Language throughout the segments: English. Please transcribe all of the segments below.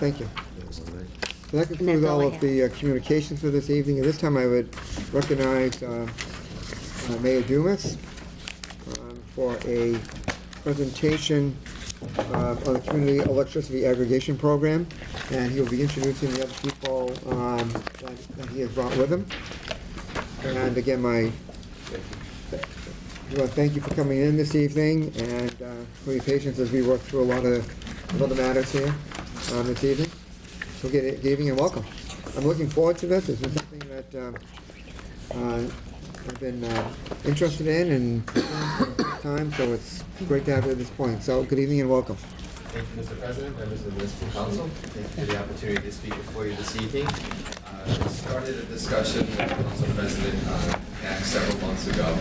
Thank you. So that concludes all of the communications for this evening. At this time, I would recognize Mayor Dumas for a presentation on the Community Electricity Aggregation Program, and he will be introducing the other people that he has brought with him. And again, I want to thank you for coming in this evening and for your patience as we work through a lot of other matters here this evening. So good evening and welcome. I'm looking forward to this. This is something that I've been interested in and time, so it's great to have you at this point. So good evening and welcome. Thank you, Mr. President, members of the Municipal Council. Thank you for the opportunity to speak before you this evening. We started a discussion with the Council President back several months ago,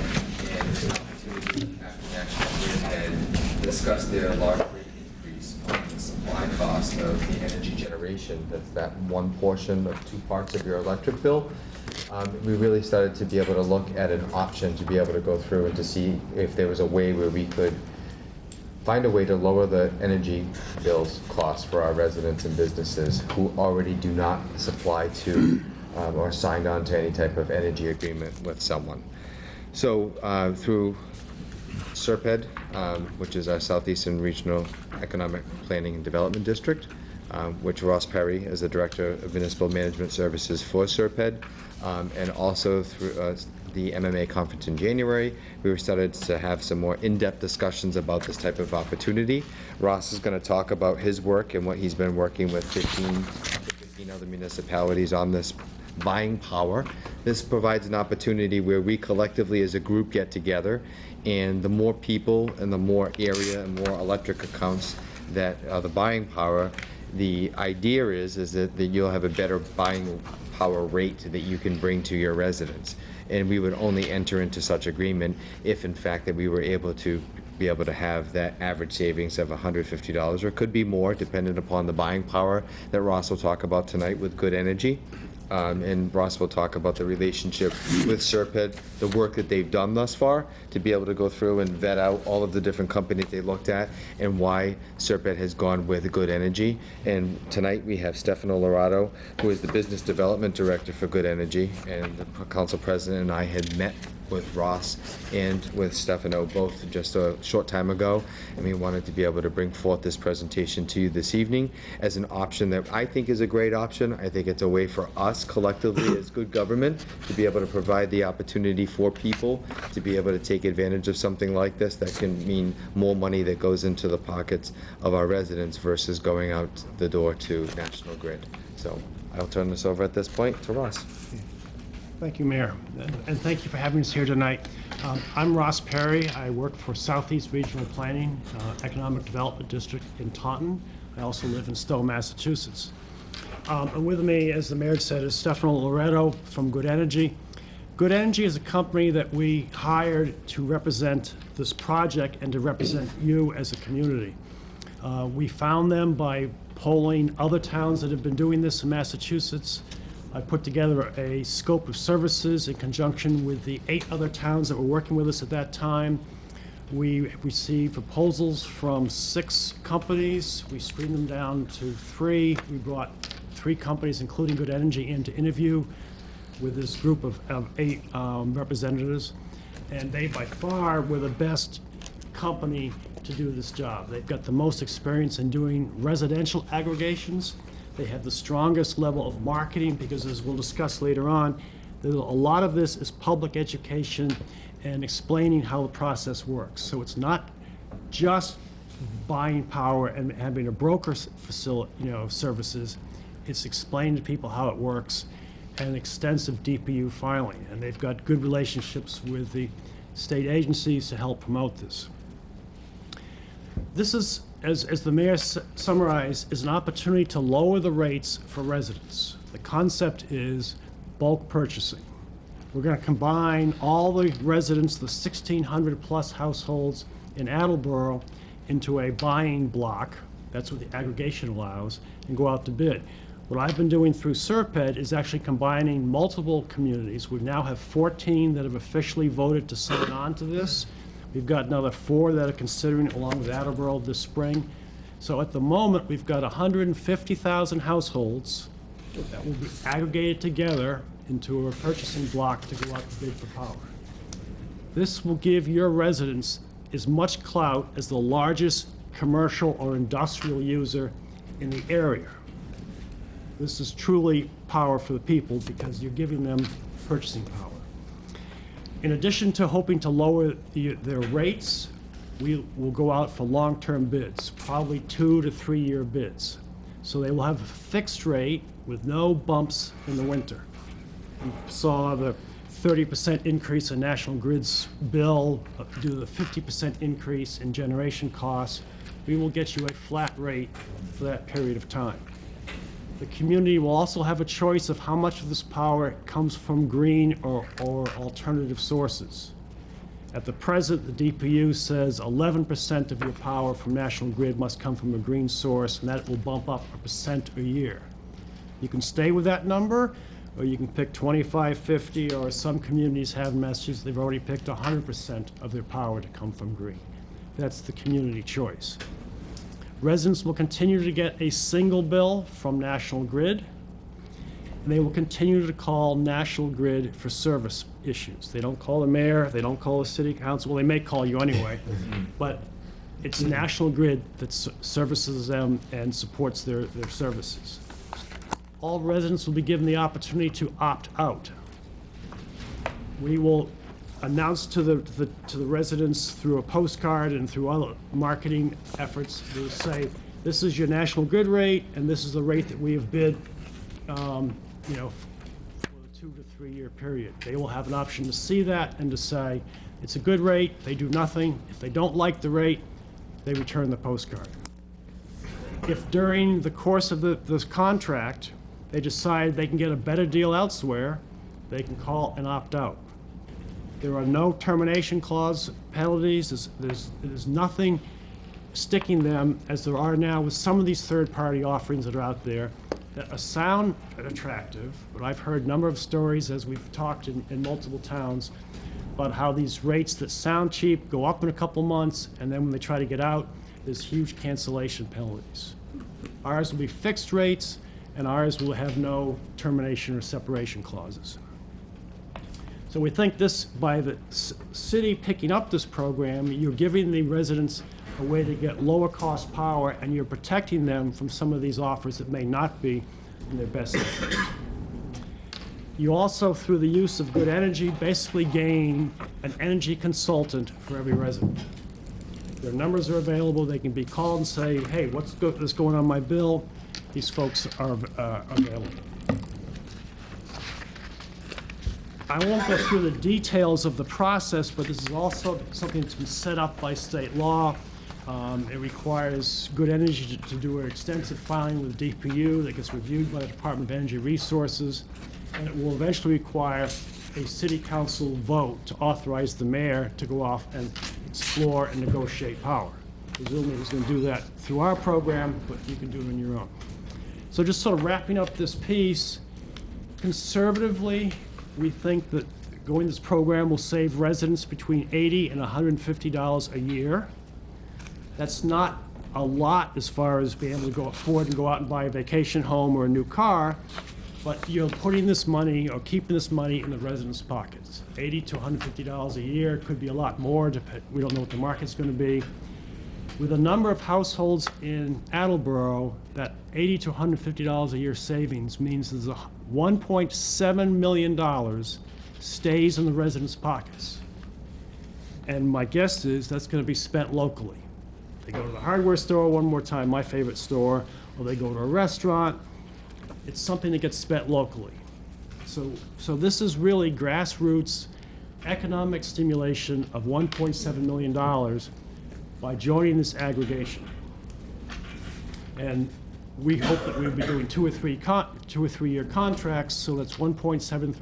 and it's an opportunity to have the National Grid and discuss their large rate increase on the supply cost of the energy generation. That's that one portion of two parts of your electric bill. We really started to be able to look at an option to be able to go through and to see if there was a way where we could find a way to lower the energy bills costs for our residents and businesses who already do not supply to or signed on to any type of energy agreement with someone. So through SERPED, which is our Southeastern Regional Economic Planning and Development District, which Ross Perry is the Director of Municipal Management Services for SERPED, and also through the MMA conference in January, we started to have some more in-depth discussions about this type of opportunity. Ross is going to talk about his work and what he's been working with 15 other municipalities on this buying power. This provides an opportunity where we collectively as a group get together, and the more people and the more area and more electric accounts that are the buying power, the idea is that you'll have a better buying power rate that you can bring to your residents. And we would only enter into such agreement if, in fact, that we were able to have that average savings of $150, or it could be more, depending upon the buying power that Ross will talk about tonight with Good Energy. And Ross will talk about the relationship with SERPED, the work that they've done thus far, to be able to go through and vet out all of the different companies they looked at and why SERPED has gone with Good Energy. And tonight we have Stefano Lorato, who is the Business Development Director for Good Energy, and the Council President and I had met with Ross and with Stefano both just a short time ago, and we wanted to be able to bring forth this presentation to you this evening as an option that I think is a great option. I think it's a way for us collectively as good government to be able to provide the opportunity for people to be able to take advantage of something like this that can mean more money that goes into the pockets of our residents versus going out the door to National Grid. So I'll turn this over at this point to Ross. Thank you, Mayor, and thank you for having us here tonight. I'm Ross Perry. I work for Southeast Regional Planning, Economic Development District in Taunton. I also live in Stowe, Massachusetts. And with me, as the Mayor said, is Stefano Loretto from Good Energy. Good Energy is a company that we hired to represent this project and to represent you as a community. We found them by polling other towns that have been doing this in Massachusetts. I put together a scope of services in conjunction with the 8 other towns that were working with us at that time. We received proposals from 6 companies. We screened them down to 3. We brought 3 companies, including Good Energy, in to interview with this group of 8 representatives. And they, by far, were the best company to do this job. They've got the most experience in doing residential aggregations. They have the strongest level of marketing because, as we'll discuss later on, a lot of this is public education and explaining how the process works. So it's not just buying power and having a broker facility, services. It's explaining to people how it works and extensive DPU filing. And they've got good relationships with the state agencies to help promote this. This is, as the Mayor summarized, is an opportunity to lower the rates for residents. The concept is bulk purchasing. We're going to combine all the residents, the 1,600 plus households in Attleboro, into a buying block. That's what the aggregation allows, and go out to bid. What I've been doing through SERPED is actually combining multiple communities. We now have 14 that have officially voted to sign on to this. We've got another 4 that are considering it along with Attleboro this spring. So at the moment, we've got 150,000 households that will be aggregated together into a purchasing block to go out to bid for power. This will give your residents as much clout as the largest commercial or industrial user in the area. This is truly power for the people because you're giving them purchasing power. In addition to hoping to lower their rates, we will go out for long-term bids, probably 2 to 3 year bids. So they will have a fixed rate with no bumps in the winter. You saw the 30% increase in National Grid's bill due to the 50% increase in generation costs. We will get you a flat rate for that period of time. The community will also have a choice of how much of this power comes from green or alternative sources. At the present, the DPU says 11% of your power from National Grid must come from a green source, and that will bump up 1% a year. You can stay with that number, or you can pick 25, 50, or some communities have in Massachusetts, they've already picked 100% of their power to come from green. That's the community choice. Residents will continue to get a single bill from National Grid, and they will continue to call National Grid for service issues. They don't call the mayor, they don't call the city council, well, they may call you anyway, but it's National Grid that services them and supports their services. All residents will be given the opportunity to opt out. We will announce to the residents through a postcard and through other marketing efforts. We'll say, this is your National Grid rate, and this is the rate that we have bid, for a 2 to 3 year period. They will have an option to see that and to say, it's a good rate, they do nothing. If they don't like the rate, they return the postcard. If during the course of this contract, they decide they can get a better deal elsewhere, they can call and opt out. There are no termination clause penalties. There's nothing sticking them, as there are now with some of these third-party offerings that are out there that sound attractive, but I've heard a number of stories as we've talked in multiple towns about how these rates that sound cheap go up in a couple months, and then when they try to get out, there's huge cancellation penalties. Ours will be fixed rates, and ours will have no termination or separation clauses. So we think this, by the city picking up this program, you're giving the residents a way to get lower cost power, and you're protecting them from some of these offers that may not be in their best interest. You also, through the use of good energy, basically gain an energy consultant for every resident. Their numbers are available. They can be called and say, hey, what's going on my bill? These folks are available. I won't go through the details of the process, but this is also something that's been set up by state law. It requires Good Energy to do an extensive filing with DPU that gets reviewed by the Department of Energy Resources, and it will eventually require a city council vote to authorize the mayor to go off and explore and negotiate power. Presumably he's going to do that through our program, but you can do it on your own. So just sort of wrapping up this piece, conservatively, we think that going this program will save residents between $80 and $150 a year. That's not a lot as far as being able to afford and go out and buy a vacation home or a new car, but you're putting this money or keeping this money in the residents' pockets. $80 to $150 a year, could be a lot more. We don't know what the market's going to be. With a number of households in Attleboro, that $80 to $150 a year savings means there's a $1.7 million stays in the residents' pockets. And my guess is that's going to be spent locally. They go to the hardware store one more time, my favorite store, or they go to a restaurant. It's something that gets spent locally. So this is really grassroots economic stimulation of $1.7 million by joining this aggregation. And we hope that we'll be doing 2 or 3 year contracts, so that's $1.7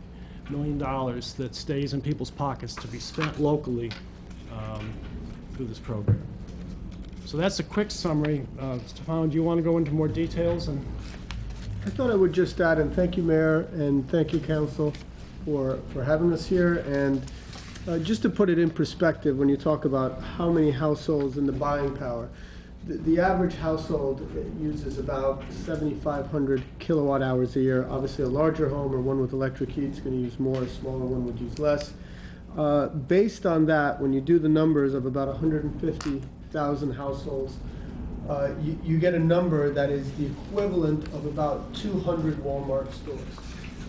million that stays in people's pockets to be spent locally through this program. So that's a quick summary. Stefano, do you want to go into more details? I thought I would just add, and thank you, Mayor, and thank you, Council, for having us here. And just to put it in perspective, when you talk about how many households and the buying power, the average household uses about 7,500 kilowatt hours a year. Obviously, a larger home or one with electric heat is going to use more, a smaller one would use less. Based on that, when you do the numbers of about 150,000 households, you get a number that is the equivalent of about 200 Walmart stores.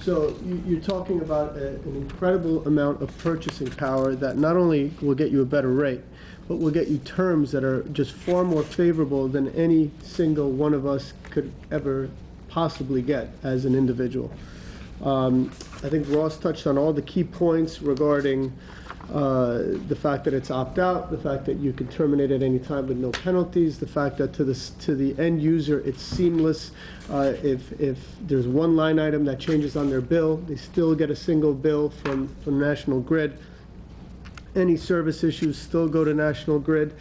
So you're talking about an incredible amount of purchasing power that not only will get you a better rate, but will get you terms that are just far more favorable than any single one of us could ever possibly get as an individual. I think Ross touched on all the key points regarding the fact that it's opt-out, the fact that you can terminate at any time with no penalties, the fact that to the end user it's seamless. If there's one line item that changes on their bill, they still get a single bill from National Grid. Any service issues still go to National Grid.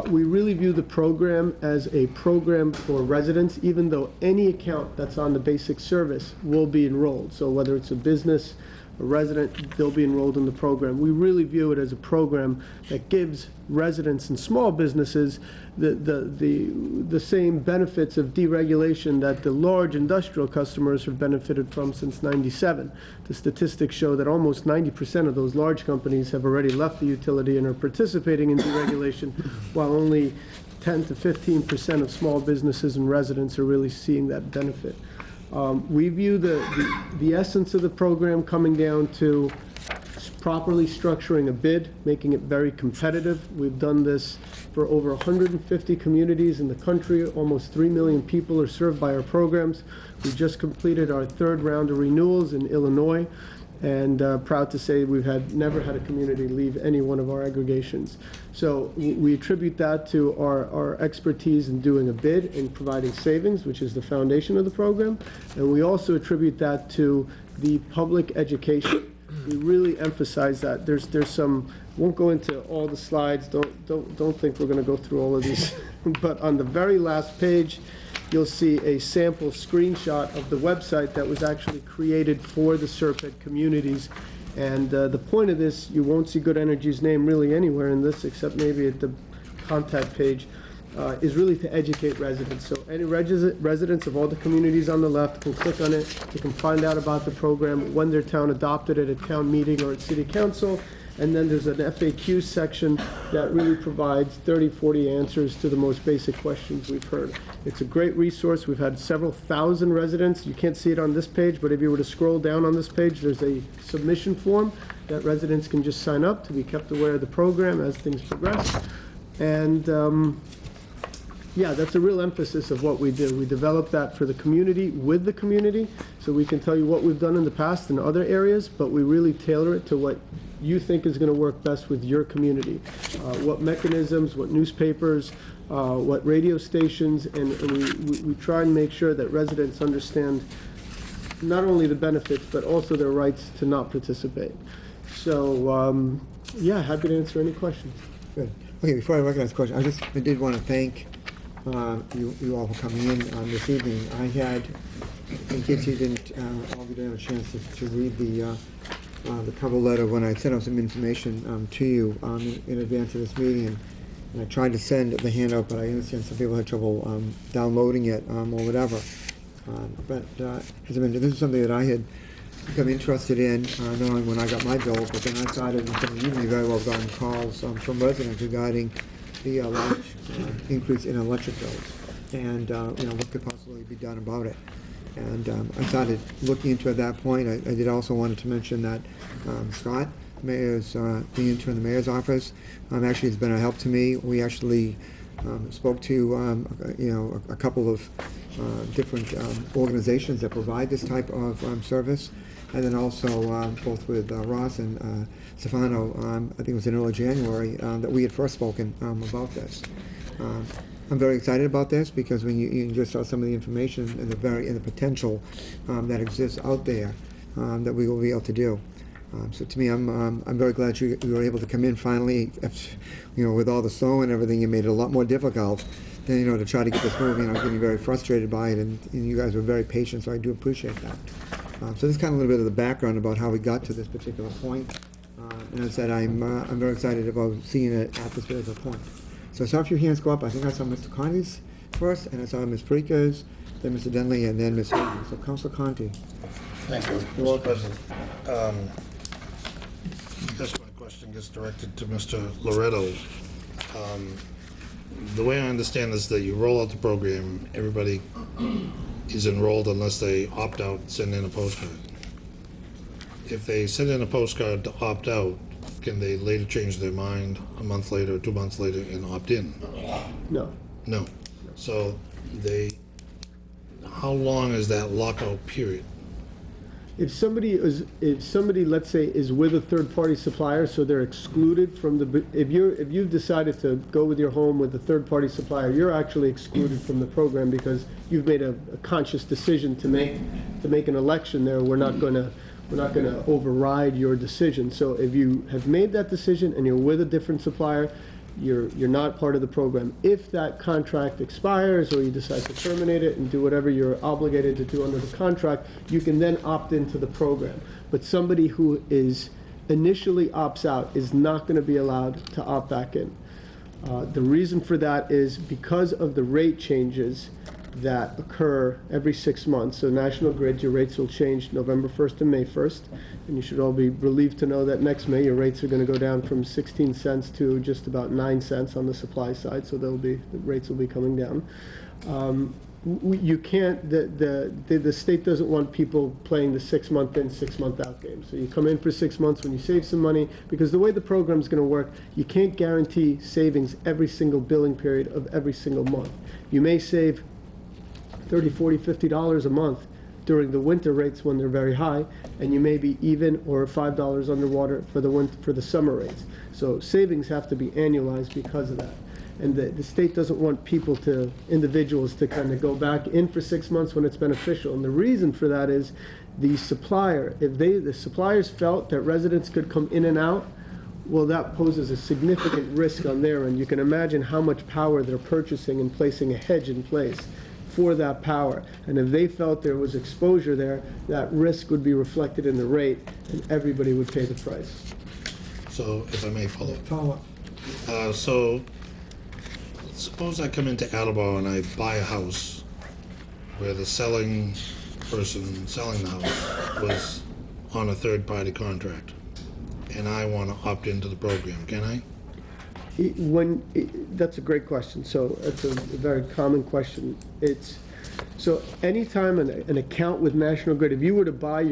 We really view the program as a program for residents, even though any account that's on the basic service will be enrolled. So whether it's a business, a resident, they'll be enrolled in the program. We really view it as a program that gives residents and small businesses the same benefits of deregulation that the large industrial customers have benefited from since '97. The statistics show that almost 90% of those large companies have already left the utility and are participating in deregulation, while only 10 to 15% of small businesses and residents are really seeing that benefit. We view the essence of the program coming down to properly structuring a bid, making it very competitive. We've done this for over 150 communities in the country. Almost 3 million people are served by our programs. We just completed our third round of renewals in Illinois, and proud to say we've never had a community leave any one of our aggregations. So we attribute that to our expertise in doing a bid and providing savings, which is the foundation of the program, and we also attribute that to the public education. We really emphasize that. There's some, won't go into all the slides, don't think we're going to go through all of these, but on the very last page, you'll see a sample screenshot of the website that was actually created for the Serpent communities. And the point of this, you won't see Good Energy's name really anywhere in this, except maybe at the contact page, is really to educate residents. So any residents of all the communities on the left can click on it. They can find out about the program, when their town adopted it at town meeting or at city council. And then there's an FAQ section that really provides 30, 40 answers to the most basic questions we've heard. It's a great resource. We've had several thousand residents. You can't see it on this page, but if you were to scroll down on this page, there's a submission form that residents can just sign up to be kept aware of the program as things progress. And yeah, that's a real emphasis of what we do. We develop that for the community, with the community, so we can tell you what we've done in the past in other areas, but we really tailor it to what you think is going to work best with your community. What mechanisms, what newspapers, what radio stations, and we try and make sure that residents understand not only the benefits, but also their rights to not participate. So, yeah, happy to answer any questions. Good. Okay, before I recognize the question, I did want to thank you all for coming in this evening. I had, in case you didn't, all of you didn't have a chance to read the cover letter when I sent out some information to you in advance of this meeting, and I tried to send the handout, but I understand some people had trouble downloading it or whatever. But as I mentioned, this is something that I had become interested in, not only when I got my bill, but then I started in some of you may very well gotten calls from residents regarding the large increase in electric bills, and what could possibly be done about it. And I started looking into it at that point. I did also wanted to mention that Scott, mayor's the intern in the mayor's office, actually has been a help to me. We actually spoke to a couple of different organizations that provide this type of service, and then also both with Ross and Stefano, I think it was in early January, that we had first spoken about this. I'm very excited about this because when you just saw some of the information and the potential that exists out there that we will be able to do. So to me, I'm very glad you were able to come in finally. With all the snow and everything, it made it a lot more difficult than to try to get this moving. I was getting very frustrated by it, and you guys were very patient, so I do appreciate that. So this is kind of a little bit of the background about how we got to this particular point. And as I said, I'm very excited about seeing it at this particular point. So I saw a few hands go up. I think I saw Mr. Conti's first, and I saw Ms. Parika's, then Mr. Denley, and then Ms. Hayden. So Councilor Conti. Thank you, Mr. President. I guess my question gets directed to Mr. Loretto. The way I understand is that you roll out the program, everybody is enrolled unless they opt out, send in a postcard. If they send in a postcard to opt out, can they later change their mind a month later, 2 months later, and opt in? No. No. So how long is that lockout period? If somebody, let's say, is with a third-party supplier, so they're excluded from if you've decided to go with your home with a third-party supplier, you're actually excluded from the program because you've made a conscious decision to make an election there. We're not gonna override your decision. So if you have made that decision and you're with a different supplier, you're not part of the program. If that contract expires or you decide to terminate it and do whatever you're obligated to do under the contract, you can then opt into the program. But somebody who is initially opts out is not going to be allowed to opt back in. The reason for that is because of the rate changes that occur every 6 months. So National Grid, your rates will change November 1st and May 1st. And you should all be relieved to know that next May, your rates are going to go down from 16 cents to just about 9 cents on the supply side. So the rates will be coming down. You can't, the state doesn't want people playing the 6 month in, 6 month out game. So you come in for 6 months when you save some money, because the way the program's going to work, you can't guarantee savings every single billing period of every single month. You may save $30, $40, $50 a month during the winter rates when they're very high, and you may be even or $5 underwater for the summer rates. So savings have to be annualized because of that. And the state doesn't want individuals to kind of go back in for 6 months when it's beneficial. And the reason for that is the supplier, if the suppliers felt that residents could come in and out, well, that poses a significant risk on their end. You can imagine how much power they're purchasing and placing a hedge in place for that power. And if they felt there was exposure there, that risk would be reflected in the rate and everybody would pay the price. So if I may follow up. Follow up. So suppose I come into Attleboro and I buy a house where the person selling the house was on a third-party contract, and I want to opt into the program, can I? That's a great question. So it's a very common question. So anytime an account with National Grid, if you were to buy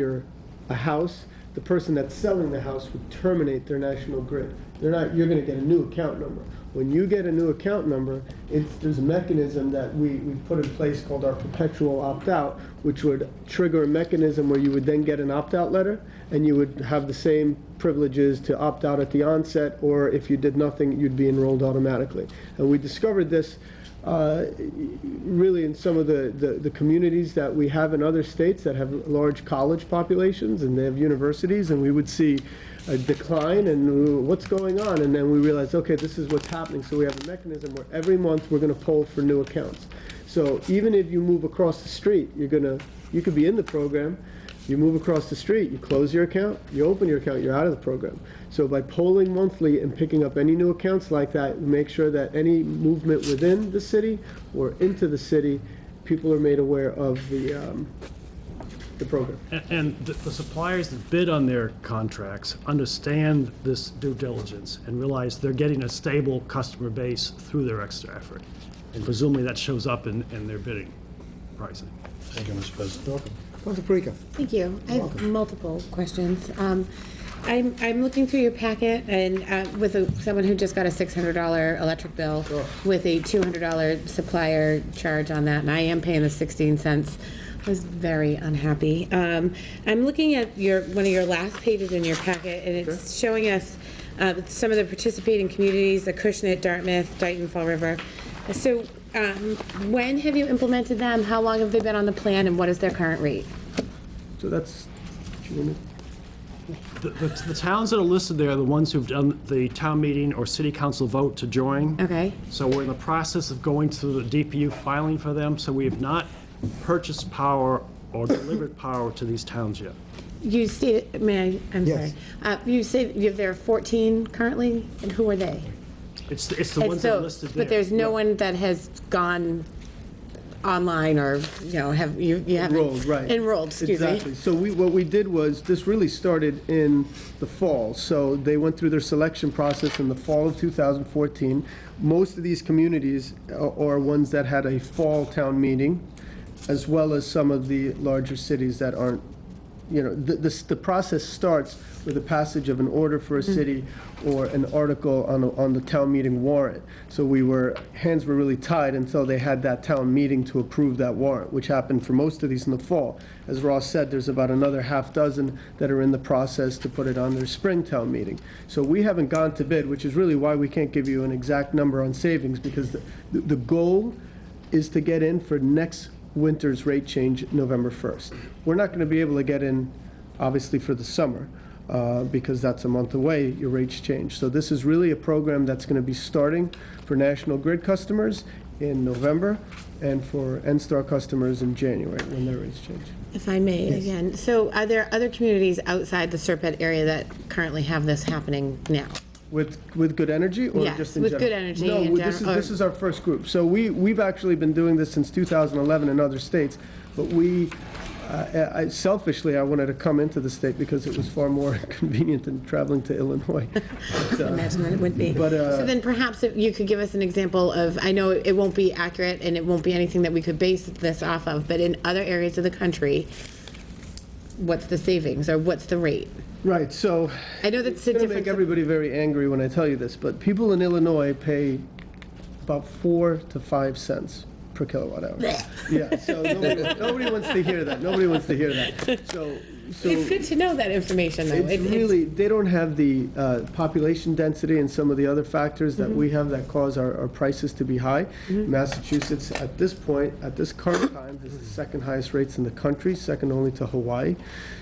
a house, the person that's selling the house would terminate their National Grid. You're going to get a new account number. When you get a new account number, there's a mechanism that we put in place called our perpetual opt-out, which would trigger a mechanism where you would then get an opt-out letter, and you would have the same privileges to opt out at the onset, or if you did nothing, you'd be enrolled automatically. And we discovered this really in some of the communities that we have in other states that have large college populations and they have universities, and we would see a decline and what's going on, and then we realized, okay, this is what's happening. So we have a mechanism where every month we're going to poll for new accounts. So even if you move across the street, you could be in the program, you move across the street, you close your account, you open your account, you're out of the program. So by polling monthly and picking up any new accounts like that, we make sure that any movement within the city or into the city, people are made aware of the program. And the suppliers that bid on their contracts understand this due diligence and realize they're getting a stable customer base through their extra effort. And presumably that shows up in their bidding pricing. Thank you, Mr. President. Welcome. Councilor Parika. Thank you. I have multiple questions. I'm looking through your packet, and with someone who just got a $600 electric bill with a $200 supplier charge on that, and I am paying the 16 cents. I was very unhappy. I'm looking at one of your last pages in your packet, and it's showing us some of the participating communities: the Acushnet, Dartmouth, Dighton, Fall River. So when have you implemented them? How long have they been on the plan, and what is their current rate? So that's, do you want me? The towns that are listed there are the ones who've done the town meeting or city council vote to join. Okay. So we're in the process of going through the DPU filing for them, so we have not purchased power or delivered power to these towns yet. You stated, I'm Yes. sorry. You say there are 14 currently, and who are they? It's the ones that are listed there. But there's no one that has gone online or, have, you haven't. Enrolled, right. Enrolled, excuse me. Exactly. So what we did was, this really started in the fall. So they went through their selection process in the fall of 2014. Most of these communities are ones that had a fall town meeting, as well as some of the larger cities that aren't, the process starts with the passage of an order for a city or an article on the town meeting warrant. So hands were really tied until they had that town meeting to approve that warrant, which happened for most of these in the fall. As Ross said, there's about another half dozen that are in the process to put it on their spring town meeting. So we haven't gone to bid, which is really why we can't give you an exact number on savings, because the goal is to get in for next winter's rate change November 1st. We're not going to be able to get in, obviously, for the summer, because that's a month away, your rates change. So this is really a program that's going to be starting for National Grid customers in November and for NSTAR customers in January when their rates change. If I may, again, so are there other communities outside the Serpent area that currently have this happening now? With Good Energy or Yes, just in with general? Good Energy No, in this general, this is our first group. So we've actually been doing this since 2011 in other states, but selfishly, I wanted to come into the state because it was far more convenient than traveling to Illinois. But, Imagine that it would be. But, So then perhaps if you could give us an example of, I know it won't be accurate and it won't be anything that we could base this off of, but in other areas of the country, what's the savings or what's the rate? Right, so I know that's it's a going to difference. make everybody very angry when I tell you this, but people in Illinois pay about 4 to 5 cents per kilowatt hour. Yeah, so nobody wants to hear that. Nobody wants to hear that. So It's good to know that information, though. it's really, they don't have the population density and some of the other factors that we have that cause our prices to be high. Massachusetts, at this point, at this current time, has the second highest rates in the country, second only to Hawaii.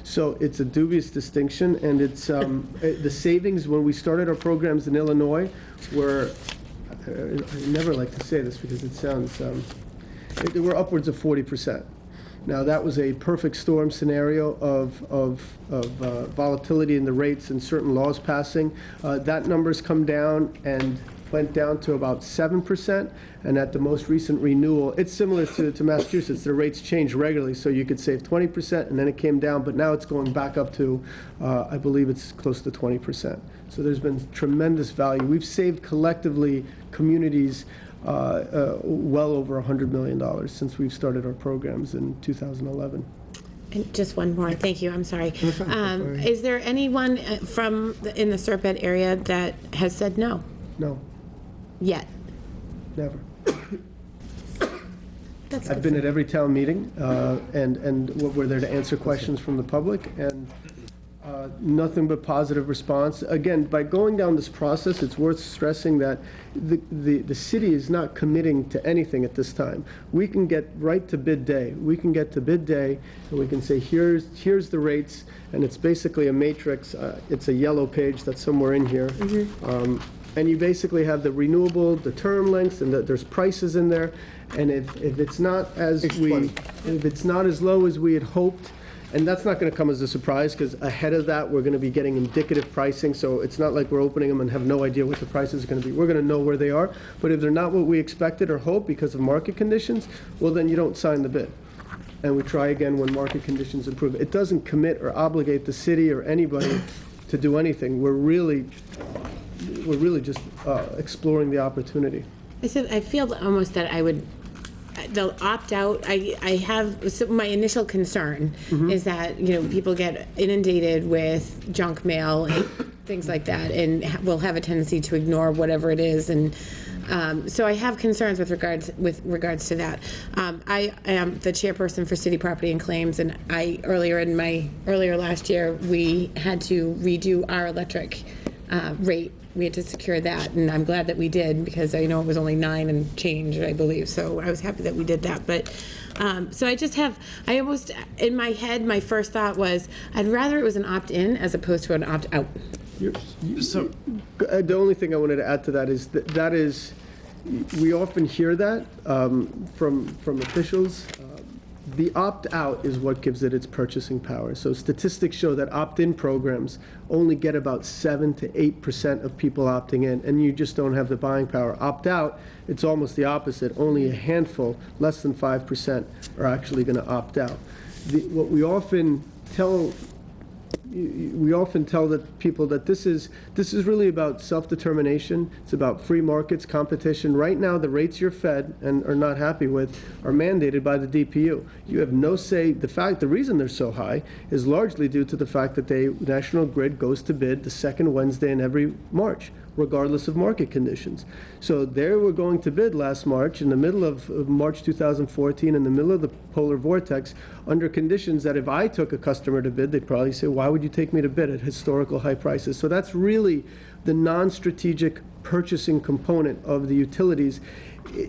So it's a dubious distinction, and it's the savings when we started our programs in Illinois were, I never like to say this because it sounds, they were upwards of 40%. Now, that was a perfect storm scenario of volatility in the rates and certain laws passing. That number's come down and went down to about 7%, and at the most recent renewal, it's similar to Massachusetts. The rates change regularly, so you could save 20%, and then it came down, but now it's going back up to, I believe it's close to 20%. So there's been tremendous value. We've saved collectively communities well over $100 million since we've started our programs in 2011. And just one more, thank you, I'm sorry. That's fine. Is there anyone in the Serpent area that has said no No, yet? never. That's I've good. been at every town meeting, and we're there to answer questions from the public, and nothing but positive response. Again, by going down this process, it's worth stressing that the city is not committing to anything at this time. We can get right to bid day. We can get to bid day, and we can say, here's the rates, and it's basically a matrix. It's a yellow page that's somewhere in here. And you basically have the renewable, the term lengths, and there's prices in there. And if it's not as if it's not as low as we had hoped, and that's not going to come as a surprise, because ahead of that, we're going to be getting indicative pricing, so it's not like we're opening them and have no idea what the prices are going to be. We're going to know where they are, but if they're not what we expected or hoped because of market conditions, well, then you don't sign the bid. And we try again when market conditions improve. It doesn't commit or obligate the city or anybody to do anything. We're really just exploring the opportunity. I feel almost that I would, they'll opt out. I have, so my initial concern is that, people get inundated with junk mail and things like that, and will have a tendency to ignore whatever it is. And so I have concerns with regards to that. I am the chairperson for City Property and Claims, and earlier last year, we had to redo our electric rate. We had to secure that, and I'm glad that we did, because I know it was only 9 and change, I believe, so I was happy that we did that. But so I almost, in my head, my first thought was, I'd rather it was an opt-in as opposed to an opt-out. So, The only thing I wanted to add to that is we often hear that from officials, The opt-out is what gives it its purchasing power. So statistics show that opt-in programs only get about 7 to 8% of people opting in, and you just don't have the buying power. Opt-out, it's almost the opposite. Only a handful, less than 5%, are actually going to opt out. What we often tell the people that this is really about self-determination. It's about free markets, competition. Right now, the rates you're fed and are not happy with are mandated by the DPU. You have no say. The reason they're so high is largely due to the fact that National Grid goes to bid the second Wednesday in every March, regardless of market conditions. So they were going to bid last March, in the middle of March 2014, in the middle of the polar vortex, under conditions that if I took a customer to bid, they'd probably say, why would you take me to bid at historical high prices? So that's really the non-strategic purchasing component of the utilities.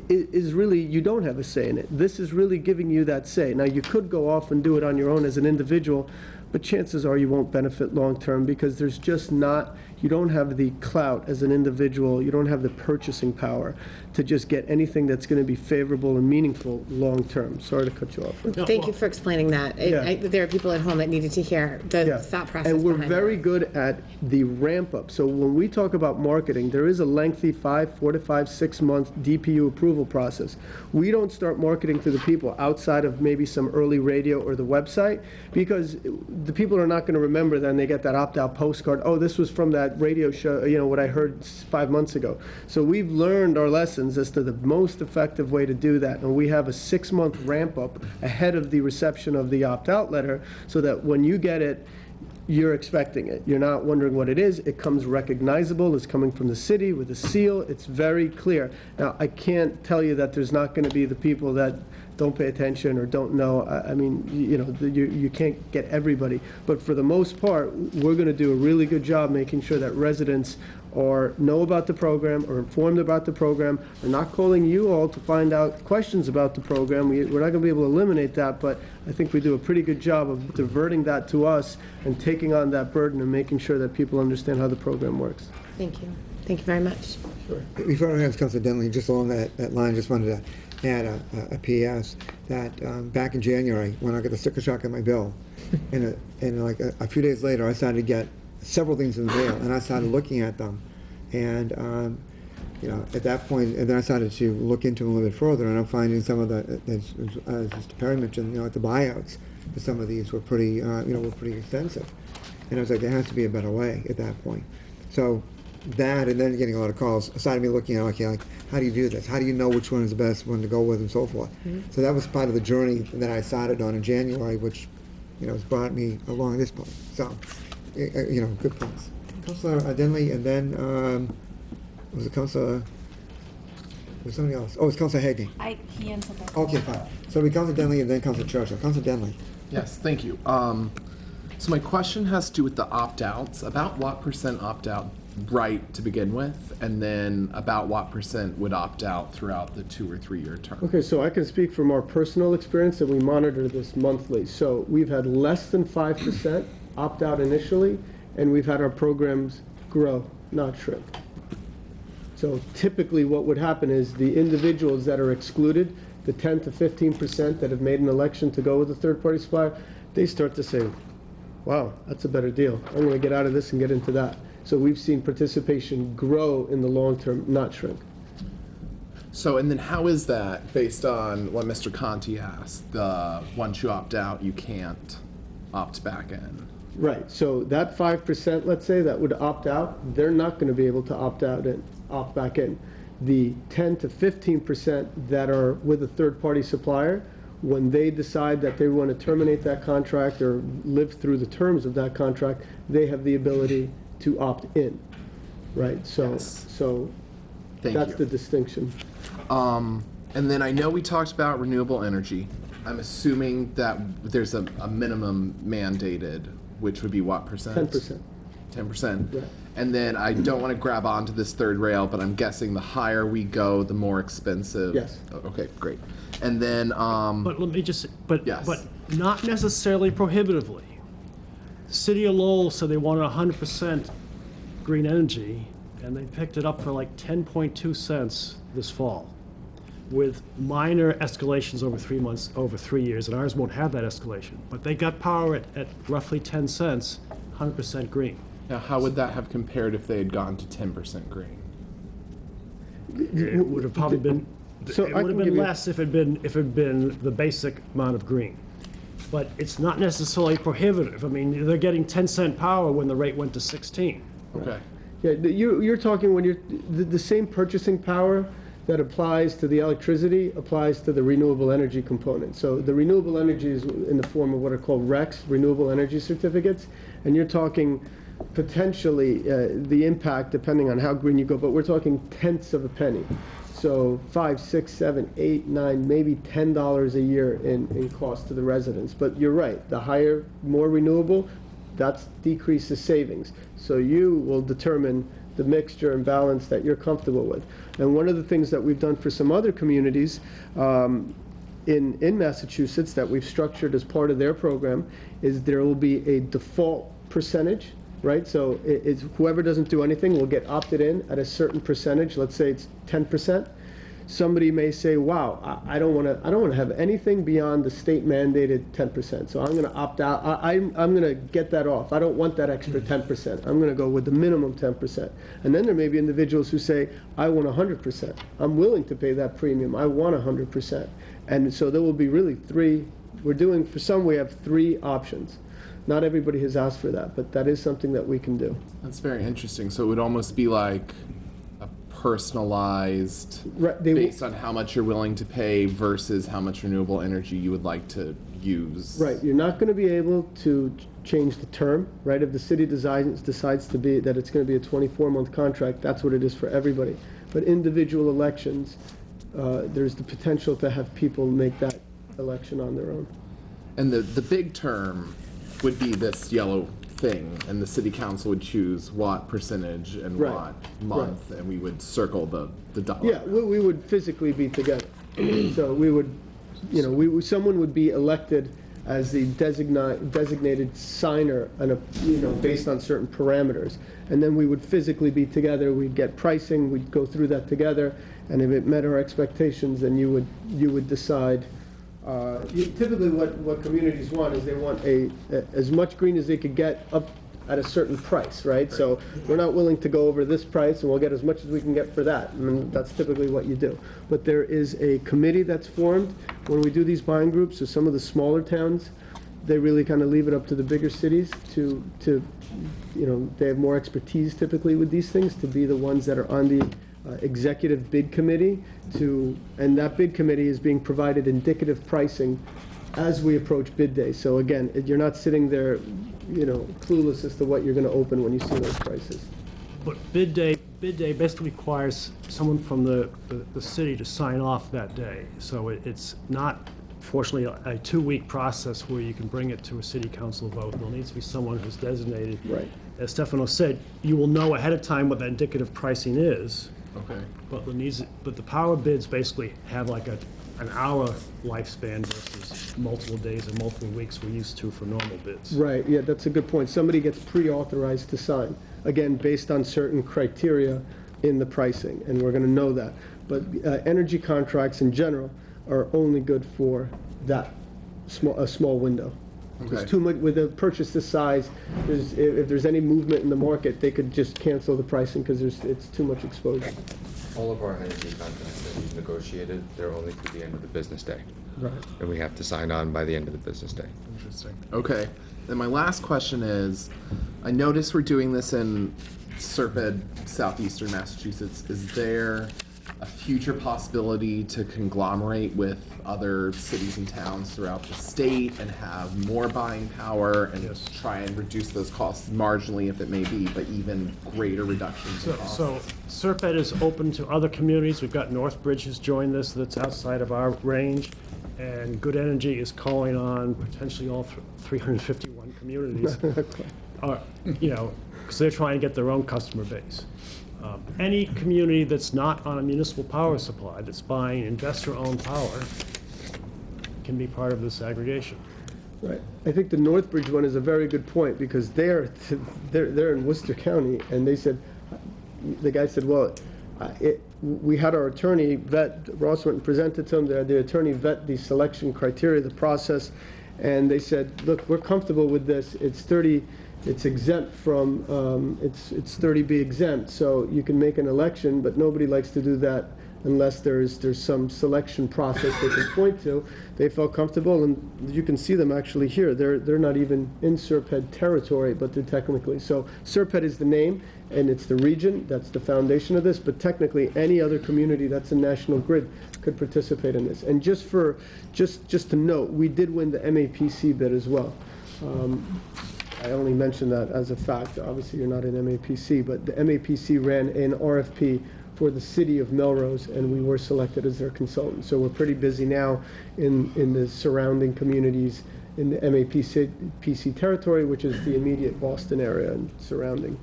Is really, you don't have a say in it. This is really giving you that say. Now, you could go off and do it on your own as an individual, but chances are you won't benefit long-term because there's just not, you don't have the clout as an individual, you don't have the purchasing power to just get anything that's going to be favorable and meaningful long-term. Sorry to cut you off. Thank you for explaining that. There are people at home that needed to hear the thought process And we're behind very that. good at the ramp-up. So when we talk about marketing, there is a lengthy 4 to 5, 6 month DPU approval process. We don't start marketing to the people outside of maybe some early radio or the website, because the people are not going to remember then they get that opt-out postcard. Oh, this was from that radio show, what I heard 5 months ago. So we've learned our lessons as to the most effective way to do that. And we have a 6-month ramp-up ahead of the reception of the opt-out letter, so that when you get it, you're expecting it. You're not wondering what it is. It comes recognizable. It's coming from the city with a seal. It's very clear. Now, I can't tell you that there's not going to be the people that don't pay attention or don't know. I mean, you can't get everybody. But for the most part, we're going to do a really good job making sure that residents know about the program or informed about the program. We're not calling you all to find out questions about the program. We're not going to be able to eliminate that, but I think we do a pretty good job of diverting that to us and taking on that burden and making sure that people understand how the program works. Thank you. Thank you very much. Sure. Before I have coincidentally, just along that line, just wanted to add a PS that back in January, when I got the sticker shock on my bill, and like a few days later, I started to get several things in the mail, and I started looking at them, and at that point, and then I started to look into them a little bit further, and I'm finding some of as Mr. Perry mentioned, like the buyouts for some of these were pretty, were pretty extensive, and I was like, there has to be a better way at that point. So that, and then getting a lot of calls, started me looking at, okay, like, how do you do this? How do you know which one is the best one to go with, and so forth? So that was part of the journey that I started on in January, which, has brought me along this point. So, good points. Councilor Denley, and then, was it Councilor, was somebody else? Oh, it's Councilor Hagney. He answered that. Okay, fine. So it'll be Councilor Denley and then Councilor Churchill. Councilor Denley. Yes, thank you. So my question has to do with the opt-outs. About what % opt out right to begin with, and then about what % would opt out throughout the 2 or 3 year term? Okay, so I can speak from our personal experience, and we monitor this monthly. So we've had less than 5% opt out initially, and we've had our programs grow, not shrink. So typically what would happen is the individuals that are excluded, the 10 to 15% that have made an election to go with a third-party supplier, they start to say, wow, that's a better deal. I'm going to get out of this and get into that. So we've seen participation grow in the long term, not shrink. So, and then how is that based on what Mr. Conti asked? Once you opt out, you can't opt back in. Right, so that 5%, let's say, that would opt out, they're not going to be able to opt out and opt back in. The 10 to 15% that are with a third-party supplier, when they decide that they want to terminate that contract or live through the terms of that contract, they have the ability to opt in, right? So, Yes. so Thank that's you. the distinction. And then I know we talked about renewable energy. I'm assuming that there's a minimum mandated, which would be what percent? 10%. 10%. Right. And then I don't want to grab onto this third rail, but I'm guessing the higher we go, the more expensive. Yes. Okay, great. And then, But let me just, but Yes. not necessarily prohibitively. City of Lowell said they wanted 100% green energy, and they picked it up for like 10.2 cents this fall. with minor escalations over 3 months, over 3 years, and ours won't have that escalation. But they got power at roughly 10 cents, 100% green. Now, how would that have compared if they had gone to 10% green? It would have probably been, So it I would have can give been you- less if it had been the basic amount of green. But it's not necessarily prohibitive. I mean, they're getting 10-cent power when the rate went to 16. Okay. Yeah, you're talking when the same purchasing power that applies to the electricity applies to the renewable energy component. So the renewable energy is in the form of what are called RECs, renewable energy certificates, and you're talking potentially the impact, depending on how green you go, but we're talking tenths of a penny. So 5, 6, 7, 8, 9, maybe $10 a year in cost to the residents. But you're right, the higher, more renewable, that decreases savings. So you will determine the mixture and balance that you're comfortable with. And one of the things that we've done for some other communities in Massachusetts that we've structured as part of their program is there will be a default percentage, right? So it's whoever doesn't do anything will get opted in at a certain percentage. Let's say it's 10%. Somebody may say, "Wow, I don't want to have anything beyond the state mandated 10%. So I'm going to opt out. I'm going to get that off. I don't want that extra 10%. I'm going to go with the minimum 10%." And then there may be individuals who say, "I want 100%. I'm willing to pay that premium. I want 100%." And so there will be really three. We're doing for some. We have 3 options. Not everybody has asked for that, but that is something that we can do. That's very interesting. So it would almost be like a personalized, Right, based on how much you're willing to pay versus how much renewable energy you would like to use. Right, you're not going to be able to change the term, right? If the city decides to be, that it's going to be a 24-month contract, that's what it is for everybody. But individual elections, there's the potential to have people make that election on their own. And the big term would be this yellow thing, and the city council would choose what percentage and Right, what month, and we would circle the dollar. Yeah, we would physically be together. So we would, someone would be elected as the designated signer, and based on certain parameters. And then we would physically be together, we'd get pricing, we'd go through that together, and if it met our expectations, then you would decide. Typically what communities want is they want as much green as they could get up at a certain price, right? So we're not willing to go over this price, and we'll get as much as we can get for that. I mean, that's typically what you do. But there is a committee that's formed when we do these buying groups. So some of the smaller towns, they really kind of leave it up to the bigger cities to they have more expertise typically with these things, to be the ones that are on the executive bid committee and that bid committee is being provided indicative pricing as we approach bid day. So again, you're not sitting there, clueless as to what you're going to open when you see those prices. But bid day basically requires someone from the city to sign off that day. So it's not, fortunately, a 2-week process where you can bring it to a city council vote. There needs to be someone who's designated. Right. As Stefano said, you will know ahead of time what that indicative pricing is. Okay. But the power bids basically have like an hour lifespan versus multiple days or multiple weeks we're used to for normal bids. Right, yeah, that's a good point. Somebody gets pre-authorized to sign, again, based on certain criteria in the pricing, and we're going to know that. But energy contracts in general are only good for that a small window. There's Okay. too much, with a purchase this size, if there's any movement in the market, they could just cancel the pricing because it's too much exposure. All of our energy contracts that we've negotiated, they're only through the end of the business day. Right. And we have to sign on by the end of the business day. Interesting. Okay. Then my last question is, I noticed we're doing this in Serpent, southeastern Massachusetts. Is there a future possibility to conglomerate with other cities and towns throughout the state and have more buying power and Yes. try and reduce those costs marginally if it may be, but even greater reductions in costs? So Serpent is open to other communities. We've got Northbridge has joined this, that's outside of our range. And Good Energy is calling on potentially all 351 communities. Because they're trying to get their own customer base. Any community that's not on a municipal power supply, that's buying investor-owned power, can be part of this aggregation. Right. I think the Northbridge one is a very good point because they're in Worcester County, and they said, the guy said, well, we had our attorney vet, Ross went and presented to them, the attorney vet the selection criteria, the process, and they said, look, we're comfortable with this, it's exempt from, it's 30B exempt, so you can make an election, but nobody likes to do that unless there's some selection process they can point to. They felt comfortable, and you can see them actually here. They're not even in Serped territory, but they're technically. So Serped is the name, and it's the region. That's the foundation of this. But technically, any other community that's a national grid could participate in this. And just to note, we did win the MAPC bid as well. I only mention that as a fact. Obviously, you're not in MAPC, but the MAPC ran an RFP for the city of Melrose, and we were selected as their consultant. So we're pretty busy now in the surrounding communities in the MAPC territory, which is the immediate Boston area and surrounding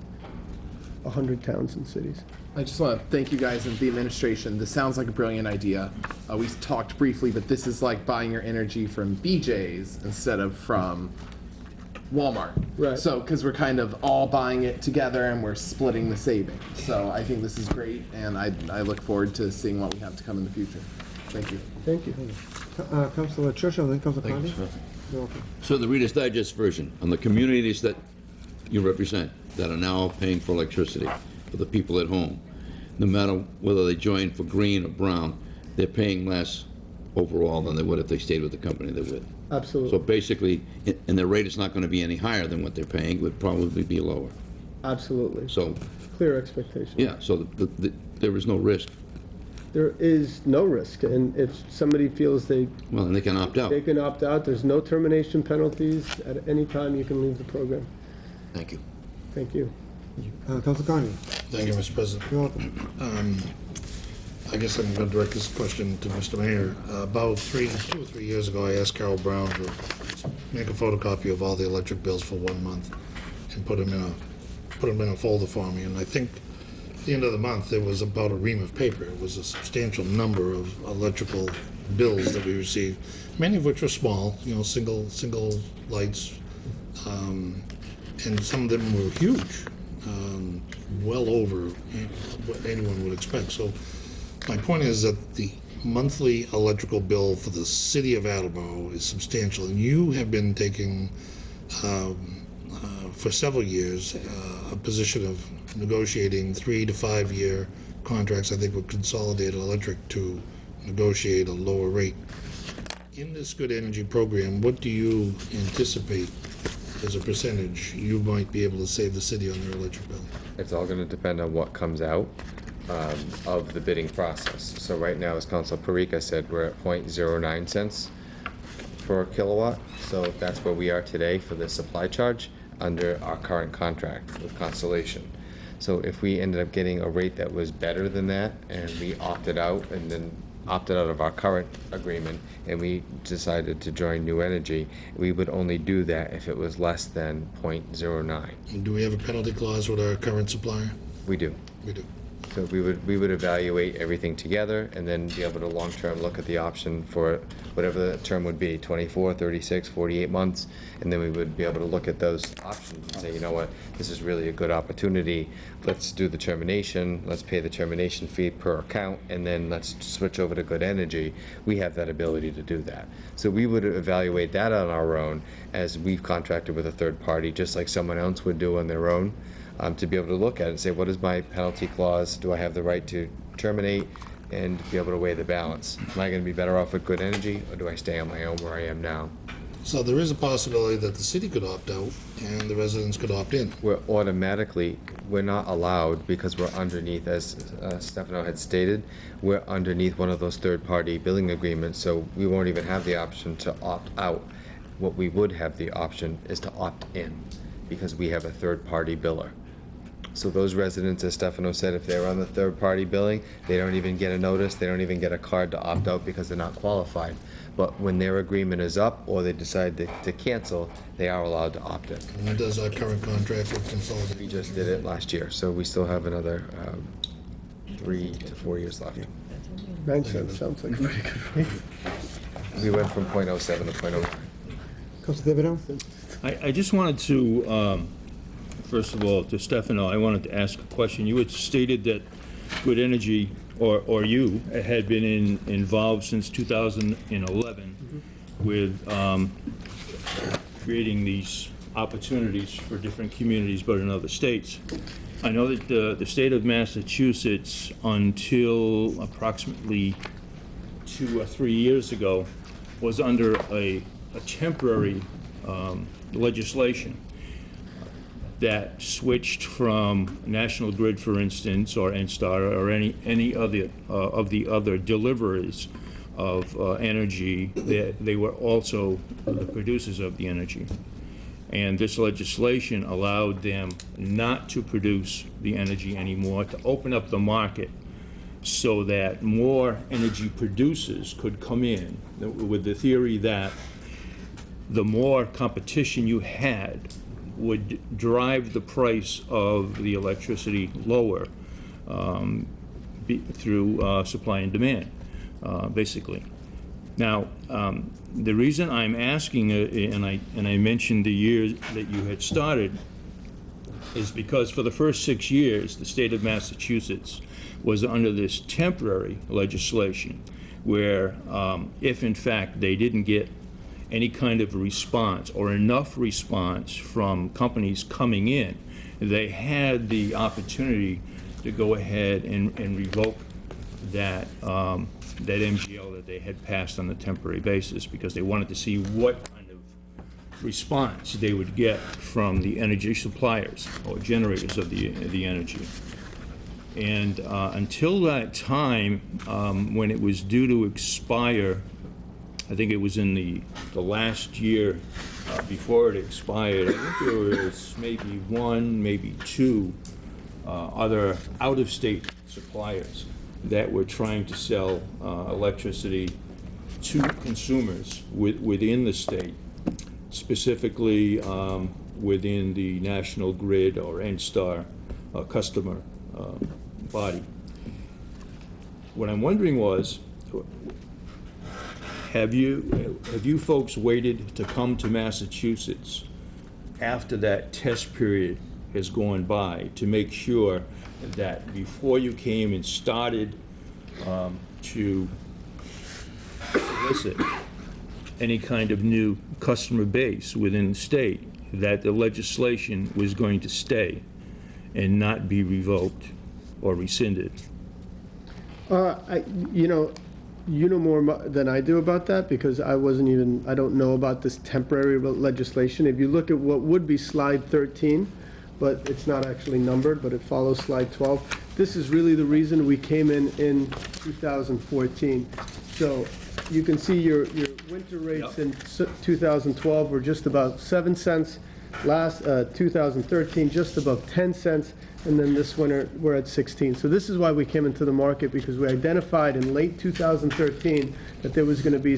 100 towns and cities. I just want to thank you guys and the administration. This sounds like a brilliant idea. We talked briefly, but this is like buying your energy from BJ's instead of from Walmart. Right. So, because we're kind of all buying it together and we're splitting the savings. So I think this is great, and I look forward to seeing what we have to come in the future. Thank you. Thank you. Councilor Churchill, then Councilor Conde. You're welcome. So the Reader's Digest version, on the communities that you represent that are now paying for electricity for the people at home, no matter whether they join for green or brown, they're paying less overall than they would if they stayed with the company they're with. Absolutely. So basically, and their rate is not going to be any higher than what they're paying, it would probably be lower. Absolutely. So, Clear expectation. yeah, so there is no risk. There is no risk, and if somebody feels Well, and they can opt out. they can opt out, there's no termination penalties. At any time, you can leave the program. Thank you. Thank you. Councilor Conde. Thank you, Mr. President. You're welcome. I guess I'm going to direct this question to Mr. Mayor. About 2 or 3 years ago, I asked Carol Brown to make a photocopy of all the electric bills for 1 month and put them in a folder for me. And I think at the end of the month, there was about a ream of paper. It was a substantial number of electrical bills that we received, many of which were small, single lights, and some of them were huge, well over what anyone would expect. So my point is that the monthly electrical bill for the city of Attleboro is substantial, and you have been taking, for several years, a position of negotiating 3 to 5 year contracts, I think, with Consolidated Electric to negotiate a lower rate. In this Good Energy program, what do you anticipate as a percentage you might be able to save the city on their electric bill? It's all gonna depend on what comes out of the bidding process. So right now, as Council Parika said, we're at 0.09 cents per kilowatt. So that's where we are today for the supply charge under our current contract with Constellation. So if we ended up getting a rate that was better than that, and we opted out and then opted out of our current agreement, and we decided to join New Energy, we would only do that if it was less than 0.09. And do we have a penalty clause with our current supplier? We do. We do. So we would evaluate everything together and then be able to long-term look at the option for whatever the term would be, 24, 36, 48 months. And then we would be able to look at those options and say, you know what, this is really a good opportunity. Let's do the termination, let's pay the termination fee per account, and then let's switch over to Good Energy. We have that ability to do that. So we would evaluate that on our own as we've contracted with a third party, just like someone else would do on their own. To be able to look at it and say, what is my penalty clause? Do I have the right to terminate? And be able to weigh the balance. Am I going to be better off with Good Energy, or do I stay on my own where I am now? So there is a possibility that the city could opt out and the residents could opt in. We're not allowed, because we're underneath, as Stefano had stated, we're underneath one of those third-party billing agreements, so we won't even have the option to opt out. What we would have the option is to opt in, because we have a third-party biller. So those residents, as Stefano said, if they're on the third-party billing, they don't even get a notice, they don't even get a card to opt out because they're not qualified. But when their agreement is up, or they decide to cancel, they are allowed to opt in. And does our current contract with We Consolidated? just did it last year, so we still have another 3 to 4 years left. 9 cents sounds like a pretty good rate. We went from 0.07 to 0.09. Councilor Thibodeau? I just wanted to, first of all, to Stefano, I wanted to ask a question. You had stated that Good Energy or you, had been involved since 2011 with creating these opportunities for different communities, but in other states. I know that the state of Massachusetts, until approximately 2 or 3 years ago, was under a temporary legislation that switched from National Grid, for instance, or NSTAR, or any other of the other deliverers of energy. They were also the producers of the energy. And this legislation allowed them not to produce the energy anymore, to open up the market so that more energy producers could come in, with the theory that the more competition you had would drive the price of the electricity lower through supply and demand, basically. Now, the reason I'm asking, and I mentioned the years that you had started, is because for the first 6 years, the state of Massachusetts was under this temporary legislation where if in fact they didn't get any kind of response or enough response from companies coming in, they had the opportunity to go ahead and revoke that MGL that they had passed on a temporary basis, because they wanted to see what kind of response they would get from the energy suppliers or generators of the energy. And until that time, when it was due to expire, I think it was in the last year before it expired, I think there was maybe one, maybe two other out-of-state suppliers that were trying to sell electricity to consumers within the state, specifically within the National Grid or NSTAR customer body. What I'm wondering was, have you folks waited to come to Massachusetts after that test period has gone by to make sure that before you came and started to solicit any kind of new customer base within the state, that the legislation was going to stay and not be revoked or rescinded? You know more than I do about that, because I don't know about this temporary legislation. If you look at what would be slide 13, but it's not actually numbered, but it follows slide 12. This is really the reason we came in 2014. So you can see your winter rates in 2012 were just about 7 cents. Last 2013, just above 10 cents. And then this winter, we're at 16. So this is why we came into the market, because we identified in late 2013 that there was going to be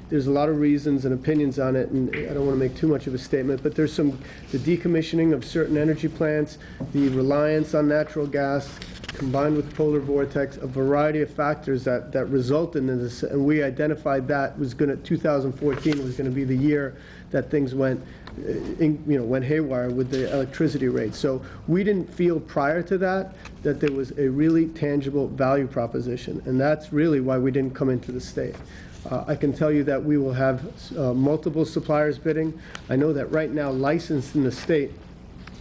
there's a lot of reasons and opinions on it, and I don't want to make too much of a statement, but there's the decommissioning of certain energy plants, the reliance on natural gas, combined with polar vortex, a variety of factors that result in this, and we identified that 2014 was going to be the year that things went haywire with the electricity rates. So we didn't feel prior to that there was a really tangible value proposition, and that's really why we didn't come into the state. I can tell you that we will have multiple suppliers bidding. I know that right now, licensed in the state,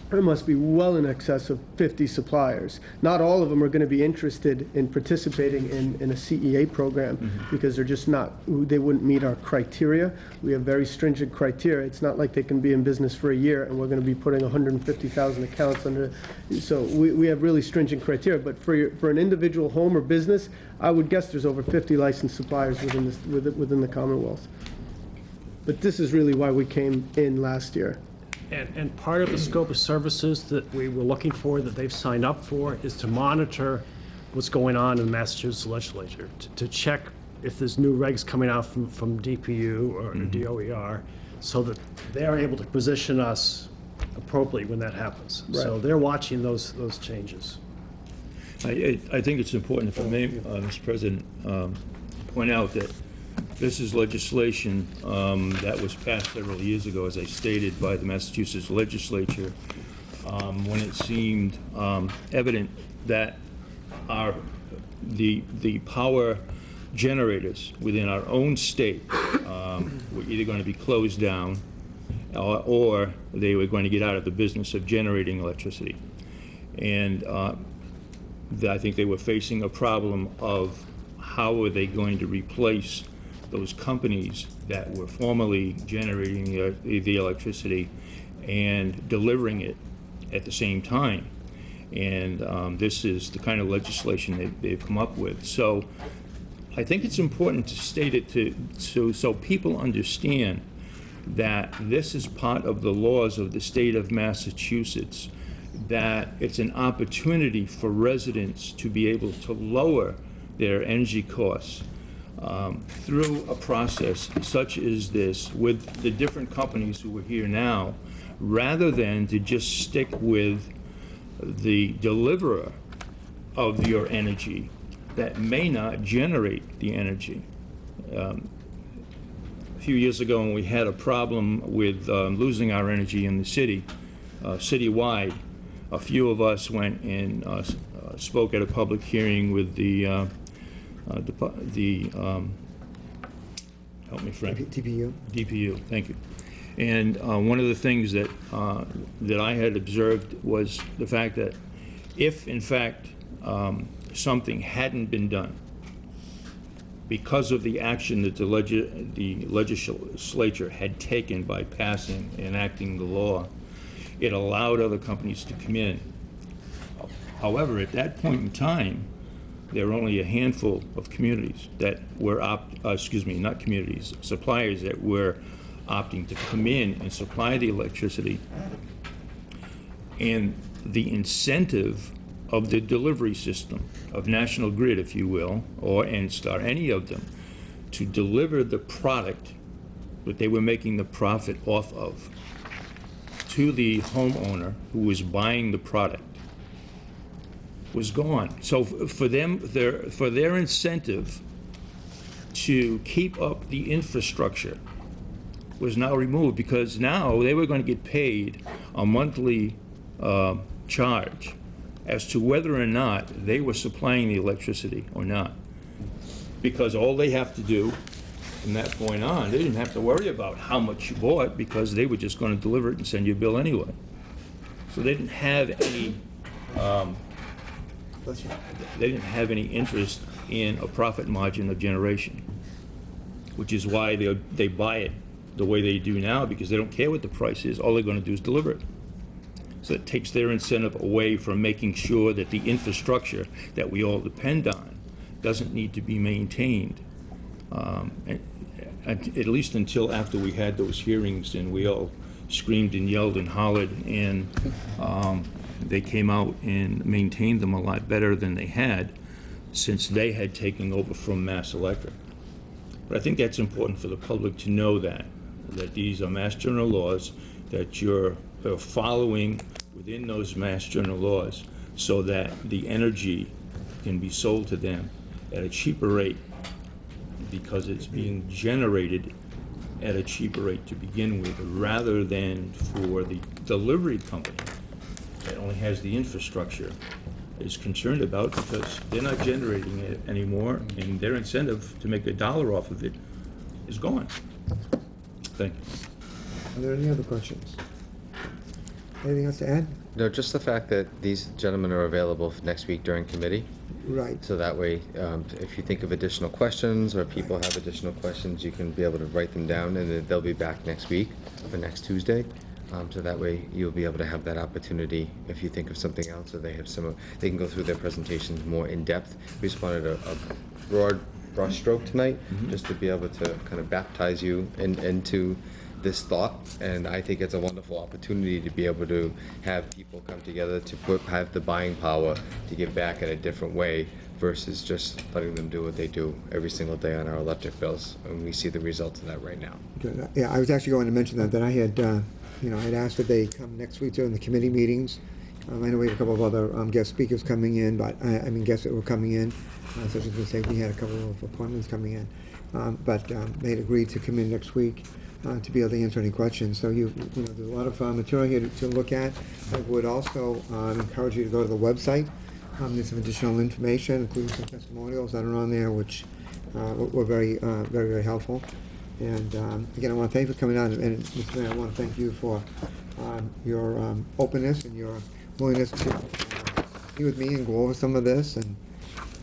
there must be well in excess of 50 suppliers. Not all of them are going to be interested in participating in a CEA program because they wouldn't meet our criteria. We have very stringent criteria. It's not like they can be in business for a year and we're going to be putting 150,000 accounts under. So we have really stringent criteria. But for an individual home or business, I would guess there's over 50 licensed suppliers within the Commonwealth. But this is really why we came in last year. And part of the scope of services that we were looking for, that they've signed up for, is to monitor what's going on in the Massachusetts legislature, to check if there's new regs coming out from DPU or DOER, so that they're able to position us appropriately when that happens. Right. So they're watching those changes. I think it's important, if I may, Mr. President, point out that this is legislation that was passed several years ago, as I stated, by the Massachusetts legislature, when it seemed evident that our the power generators within our own state were either going to be closed down or they were going to get out of the business of generating electricity. And I think they were facing a problem of how were they going to replace those companies that were formerly generating the electricity and delivering it at the same time. And this is the kind of legislation they've come up with. So I think it's important to state it so people understand that this is part of the laws of the state of Massachusetts, that it's an opportunity for residents to be able to lower their energy costs through a process such as this with the different companies who are here now, rather than to just stick with the deliverer of your energy that may not generate the energy. A few years ago, when we had a problem with losing our energy in the city, citywide, a few of us went and spoke at a public hearing with the help me, Frank. DPU. DPU, thank you. And one of the things that I had observed was the fact that if, in fact, something hadn't been done because of the action that the legislature had taken by passing and enacting the law, it allowed other companies to come in. However, at that point in time, there were only a handful of communities that were not communities, suppliers that were opting to come in and supply the electricity. And the incentive of the delivery system of National Grid, if you will, or N-Star, any of them, to deliver the product that they were making the profit off of to the homeowner who was buying the product was gone. So for them, for their incentive to keep up the infrastructure was now removed, because now they were going to get paid a monthly charge as to whether or not they were supplying the electricity or not. Because all they have to do from that point on, they didn't have to worry about how much you bought, because they were just going to deliver it and send you a bill anyway. So they didn't have any interest in a profit margin of generation, which is why they buy it the way they do now, because they don't care what the price is. All they're going to do is deliver it. So it takes their incentive away from making sure that the infrastructure that we all depend on doesn't need to be maintained, at least until after we had those hearings and we all screamed and yelled and hollered, and they came out and maintained them a lot better than they had since they had taken over from Mass Electric. But I think that's important for the public to know that these are Mass General laws, that you're following within those Mass General laws so that the energy can be sold to them at a cheaper rate, because it's being generated at a cheaper rate to begin with, rather than for the delivery company that only has the infrastructure is concerned about, because they're not generating it anymore, and their incentive to make $1 off of it is gone. Thank you. Are there any other questions? Anything else to add? No, just the fact that these gentlemen are available for next week during committee. Right. So that way, if you think of additional questions or people have additional questions, you can be able to write them down, and then they'll be back next week for next Tuesday. So that way you'll be able to have that opportunity if you think of something else, or they have they can go through their presentations more in depth. We just wanted a broad brushstroke tonight, just to be able to kind of baptize you into this thought. And I think it's a wonderful opportunity to be able to have people come together to have the buying power to give back in a different way, versus just letting them do what they do every single day on our electric bills. And we see the results of that right now. Good. Yeah, I was actually going to mention that I had, I'd asked that they come next week during the committee meetings. I know we had a couple of other guest speakers coming in, but guests that were coming in, such as we say, we had a couple of appointments coming in. But they had agreed to come in next week to be able to answer any questions. So there's a lot of material here to look at. I would also encourage you to go to the website There's some additional information, including some testimonials that are on there, which were very, very helpful. And again, I want to thank you for coming out, and Mr. Mayor, I want to thank you for your openness and your willingness to meet with me and go over some of this. And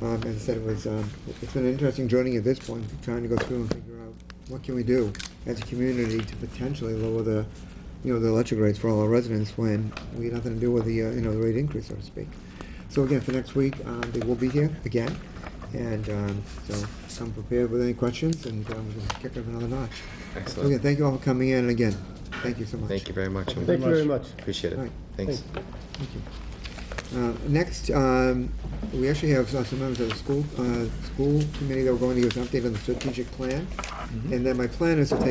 as I said, it's been an interesting journey at this point, trying to go through and figure out what can we do as a community to potentially lower the electric rates for all our residents when we had nothing to do with the rate increase, so to speak. So again, for next week, they will be here again, and so come prepared with any questions, and we're going to kick it up another notch. So Excellent. again, thank you all for coming in, and again, thank you so much. Thank you very much. Thank you very much. Appreciate it. All right. Thanks. Thank you. Next, we actually have some members of the school committee that are going to give us an update on the strategic plan. And then my plan is to take